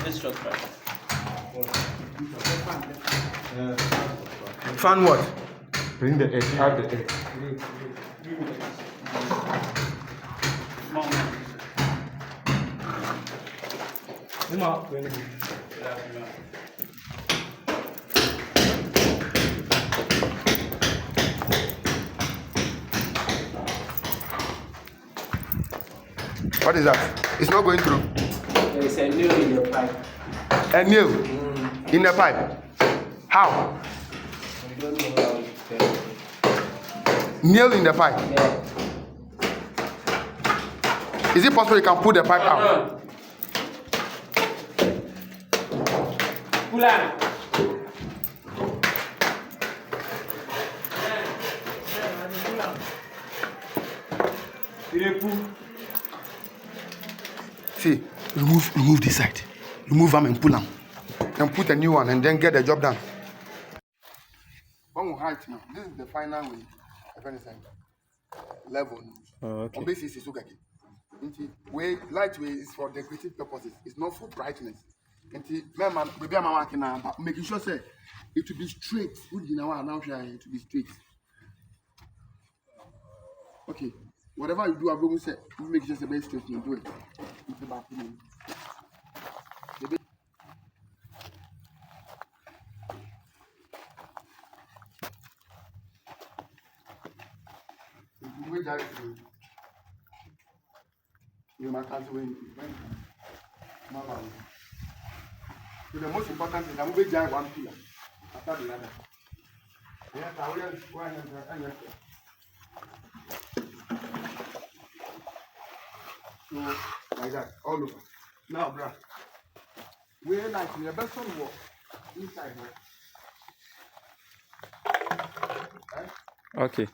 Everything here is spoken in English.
This shot right. Fan what? Bring the egg, add the egg. What is that? It's not going through. There's a nail in your pipe. A nail in the pipe. How? I don't know how to tell. Nail in the pipe. Yeah. Is it possible you can pull the pipe out? Pull out. See, remove this side. Remove them and pull them. Then put a new one and then get the job done. One will height now. This is the final way. Level. Okay. On basis is okay. Light way is for decorative purposes. It's not for brightness. Maybe I'm working now, but making sure say it will be straight. It will be straight. Okay. Whatever you do, I'm going to say, make sure it's very straight. You do it. So the most important thing, I'm going to one pillar after the other. So, like that, all over. Now, bruh, we're like in the best one walk inside, right? Okay.